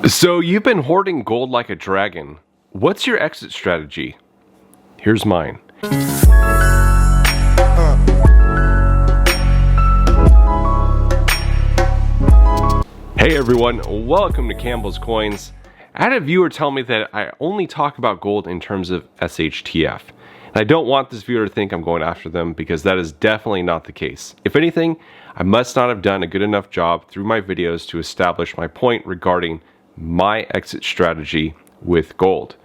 So you've been hoarding gold like a dragon. What's your exit strategy? Here's mine. Hey everyone, welcome to Campbell's Coins. I had a viewer tell me that I only talk about gold in terms of shtf. And I don't want this viewer to think I'm going after them because that is definitely not the case. If anything, I must not have done a good enough job through my videos to establish my point regarding my exit strategy with gold.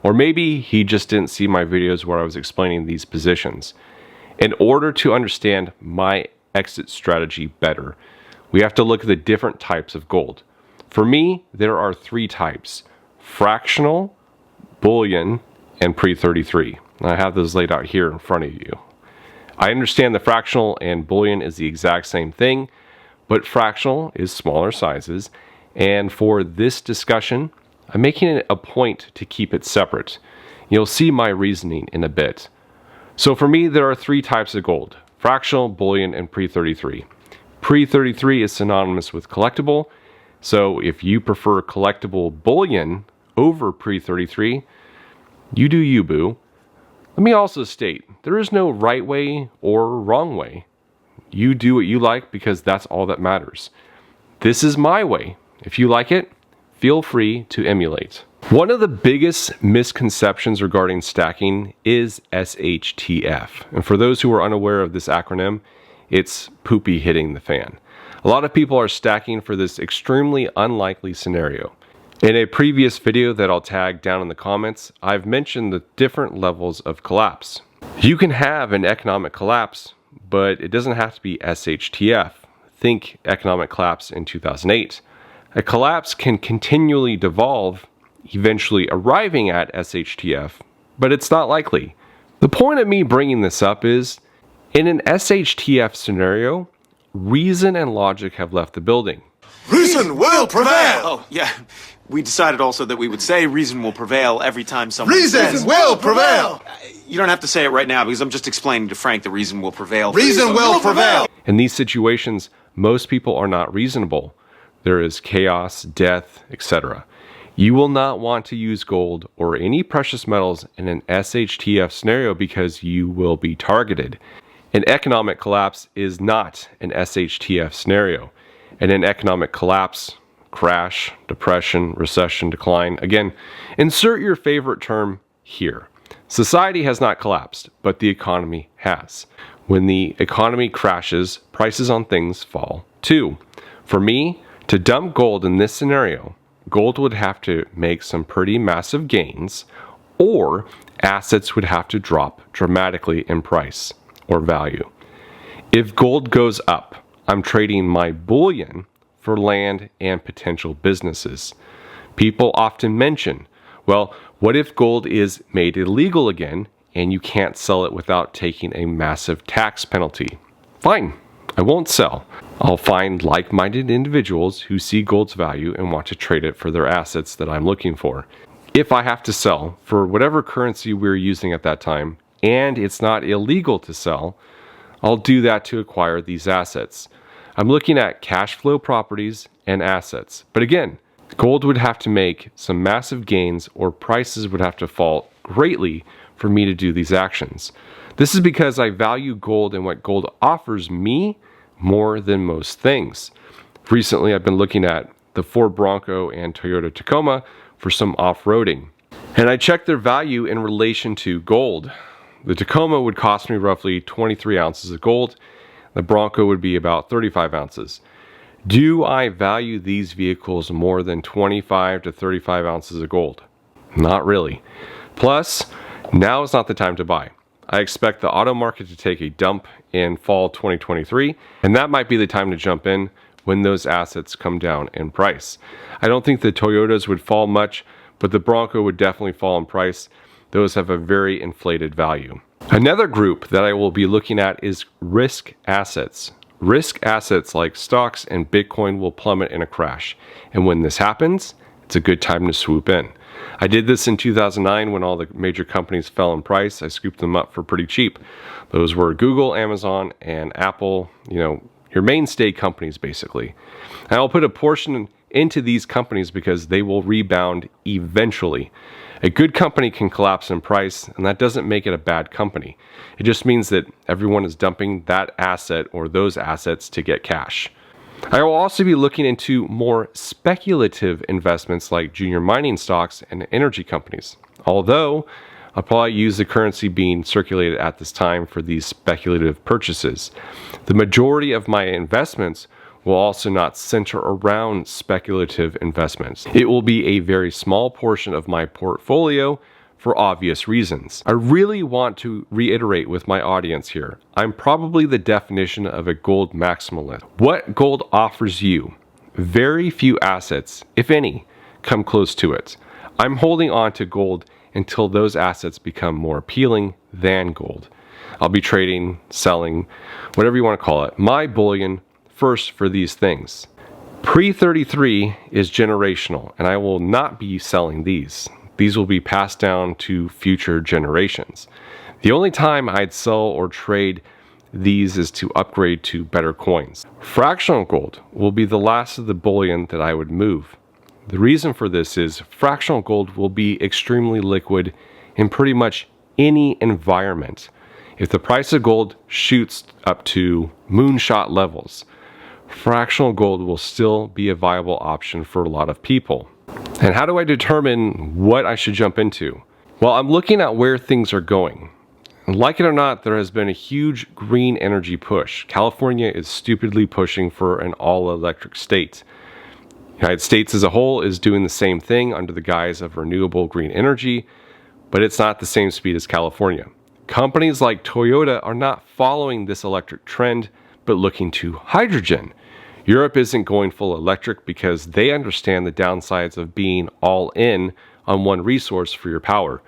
Or maybe he just didn't see my videos where I was explaining these positions. In order to understand my exit strategy better, we have to look at the different types of gold. For me, there are three types: fractional, bullion, and pre-33. I have those laid out here in front of you. I understand the fractional and bullion is the exact same thing, but fractional is smaller sizes, and for this discussion, I'm making it a point to keep it separate. You'll see my reasoning in a bit. So for me, there are three types of gold: fractional, bullion, and pre-33. Pre-33 is synonymous with collectible, so if you prefer collectible bullion over pre-33, you do you, boo. Let me also state, there is no right way or wrong way. You do what you like because that's all that matters. This is my way. If you like it, feel free to emulate. One of the biggest misconceptions regarding stacking is shtf. And for those who are unaware of this acronym, it's poopy hitting the fan. A lot of people are stacking for this extremely unlikely scenario. In a previous video that I'll tag down in the comments, I've mentioned the different levels of collapse. You can have an economic collapse, but it doesn't have to be shtf. Think economic collapse in 2008. A collapse can continually devolve, eventually arriving at shtf, but it's not likely. The point of me bringing this up is, in an shtf scenario, reason and logic have left the building. Reason will prevail! Oh, yeah. We decided also that we would say reason will prevail every time someone Reason will prevail! You don't have to say it right now because I'm just explaining to Frank that reason will prevail. Reason will prevail! In these situations, most people are not reasonable. There is chaos, death, etc. You will not want to use gold or any precious metals in an shtf scenario because you will be targeted. An economic collapse is not an shtf scenario. And an economic collapse, crash, depression, recession, decline, again, insert your favorite term here. Society has not collapsed, but the economy has. When the economy crashes, prices on things fall too. For me, to dump gold in this scenario, gold would have to make some pretty massive gains, or assets would have to drop dramatically in price or value. If gold goes up, I'm trading my bullion for land and potential businesses. People often mention, well, what if gold is made illegal again and you can't sell it without taking a massive tax penalty? Fine, I won't sell. I'll find like-minded individuals who see gold's value and want to trade it for their assets that I'm looking for. If I have to sell for whatever currency we're using at that time, and it's not illegal to sell, I'll do that to acquire these assets. I'm looking at cash flow properties and assets. But again, gold would have to make some massive gains or prices would have to fall greatly for me to do these actions. This is because I value gold and what gold offers me more than most things. Recently, I've been looking at the Ford Bronco and Toyota Tacoma for some off-roading. And I checked their value in relation to gold. The Tacoma would cost me roughly 23 ounces of gold. The Bronco would be about 35 ounces. Do I value these vehicles more than 25 to 35 ounces of gold? Not really. Plus, now is not the time to buy. I expect the auto market to take a dump in fall 2023, and that might be the time to jump in when those assets come down in price. I don't think the Toyotas would fall much, but the Bronco would definitely fall in price. Those have a very inflated value. Another group that I will be looking at is risk assets. Risk assets like stocks and Bitcoin will plummet in a crash. And when this happens, it's a good time to swoop in. I did this in 2009 when all the major companies fell in price. I scooped them up for pretty cheap. Those were Google, Amazon, and Apple, your mainstay companies basically. And I'll put a portion into these companies because they will rebound eventually. A good company can collapse in price, and that doesn't make it a bad company. It just means that everyone is dumping that asset or those assets to get cash. I will also be looking into more speculative investments like junior mining stocks and energy companies. Although, I'll probably use the currency being circulated at this time for these speculative purchases. The majority of my investments will also not center around speculative investments. It will be a very small portion of my portfolio for obvious reasons. I really want to reiterate with my audience here, I'm probably the definition of a gold maximalist. What gold offers you, very few assets, if any, come close to it. I'm holding on to gold until those assets become more appealing than gold. I'll be trading, selling, whatever you want to call it, my bullion first for these things. Pre-33 is generational, and I will not be selling these. These will be passed down to future generations. The only time I'd sell or trade these is to upgrade to better coins. Fractional gold will be the last of the bullion that I would move. The reason for this is fractional gold will be extremely liquid in pretty much any environment. If the price of gold shoots up to moonshot levels, fractional gold will still be a viable option for a lot of people. And how do I determine what I should jump into? Well, I'm looking at where things are going. Like it or not, there has been a huge green energy push. California is stupidly pushing for an all-electric state. The United States as a whole is doing the same thing under the guise of renewable green energy, but it's not the same speed as California. Companies like Toyota are not following this electric trend, but looking to hydrogen. Europe isn't going full electric because they understand the downsides of being all in on one resource for your power.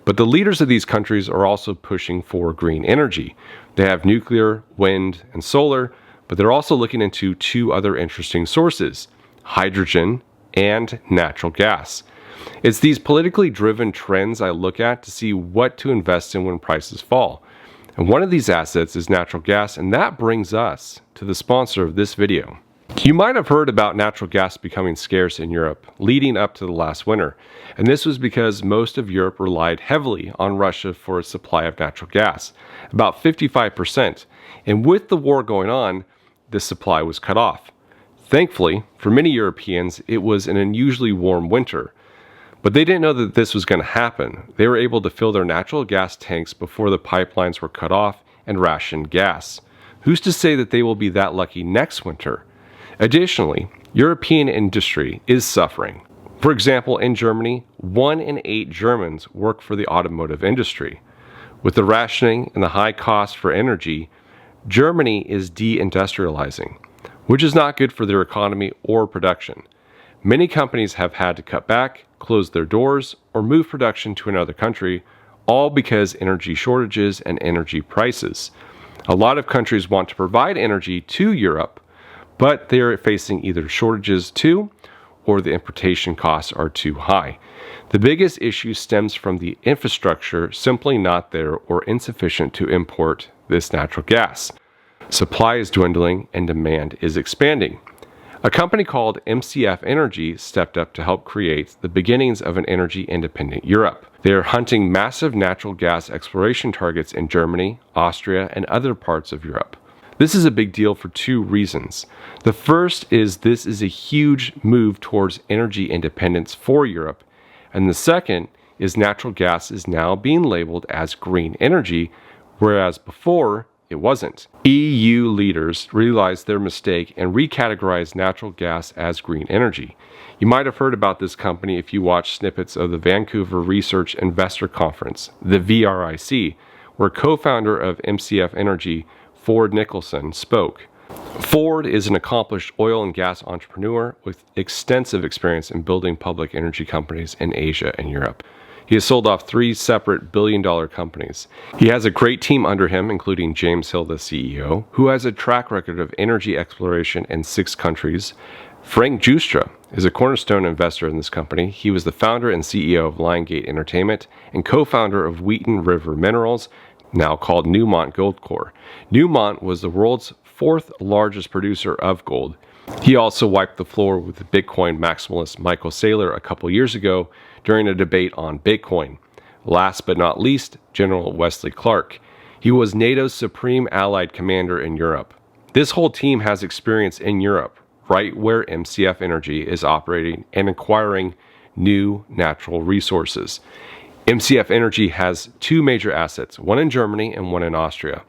But the leaders of these countries are also pushing for green energy. They have nuclear, wind, and solar, but they're also looking into two other interesting sources: hydrogen and natural gas. It's these politically driven trends I look at to see what to invest in when prices fall. And one of these assets is natural gas, and that brings us to the sponsor of this video. You might have heard about natural gas becoming scarce in Europe leading up to the last winter, and this was because most of Europe relied heavily on Russia for a supply of natural gas, about 55%, and with the war going on, this supply was cut off. Thankfully, for many Europeans, it was an unusually warm winter. But they didn't know that this was going to happen. They were able to fill their natural gas tanks before the pipelines were cut off and rationed gas. Who's to say that they will be that lucky next winter? Additionally, European industry is suffering. For example, in Germany, 1 in 8 Germans work for the automotive industry. With the rationing and the high cost for energy, Germany is deindustrializing, which is not good for their economy or production. Many companies have had to cut back, close their doors, or move production to another country, all because energy shortages and energy prices. A lot of countries want to provide energy to Europe, but they are facing either shortages too, or the importation costs are too high. The biggest issue stems from the infrastructure simply not there or insufficient to import this natural gas. Supply is dwindling and demand is expanding. A company called MCF Energy stepped up to help create the beginnings of an energy-independent Europe. They are hunting massive natural gas exploration targets in Germany, Austria, and other parts of Europe. This is a big deal for two reasons. The first is this is a huge move towards energy independence for Europe, and the second is natural gas is now being labeled as green energy, whereas before it wasn't. EU leaders realized their mistake and recategorized natural gas as green energy. You might have heard about this company if you watched snippets of the Vancouver Research Investor Conference, the VRIC, where co-founder of MCF Energy, Ford Nicholson, spoke. Ford is an accomplished oil and gas entrepreneur with extensive experience in building public energy companies in Asia and Europe. He has sold off 3 separate billion-dollar companies. He has a great team under him, including James Hill, the CEO, who has a track record of energy exploration in 6 countries. Frank Justra is a cornerstone investor in this company. He was the founder and CEO of Liongate Entertainment and co-founder of Wheaton River Minerals, now called Newmont Goldcorp. Newmont was the world's 4th largest producer of gold. He also wiped the floor with the Bitcoin maximalist Michael Saylor a couple years ago during a debate on Bitcoin. Last but not least, General Wesley Clark. He was NATO's supreme allied commander in Europe. This whole team has experience in Europe, right where MCF Energy is operating and acquiring new natural resources. MCF Energy has two major assets, one in Germany and one in Austria.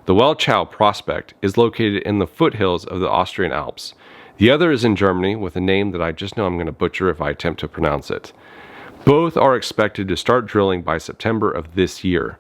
The Welchau prospect is located in the foothills of the Austrian Alps. The other is in Germany with a name that I just know I'm going to butcher if I attempt to pronounce it. Both are expected to start drilling by September of this year.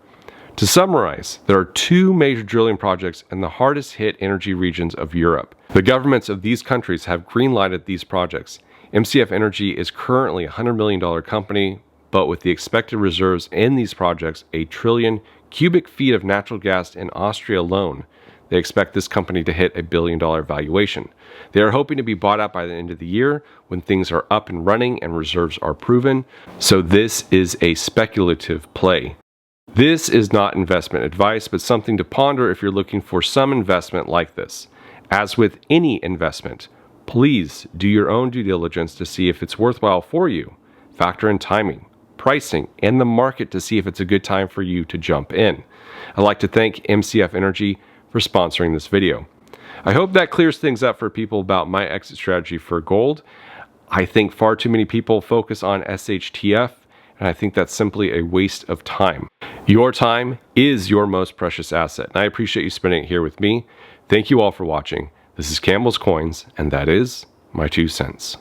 To summarize, there are two major drilling projects in the hardest hit energy regions of Europe. The governments of these countries have green-lighted these projects. MCF Energy is currently a $100 million company, but with the expected reserves in these projects, 1 trillion cubic feet of natural gas in Austria alone, they expect this company to hit $1 billion valuation. They are hoping to be bought out by the end of the year when things are up and running and reserves are proven. So this is a speculative play. This is not investment advice, but something to ponder if you're looking for some investment like this. As with any investment, please do your own due diligence to see if it's worthwhile for you. Factor in timing, pricing, and the market to see if it's a good time for you to jump in. I'd like to thank MCF Energy for sponsoring this video. I hope that clears things up for people about my exit strategy for gold. I think far too many people focus on shtf, and I think that's simply a waste of time. Your time is your most precious asset, and I appreciate you spending it here with me. Thank you all for watching. This is Campbell's Coins, and that is my 2 cents.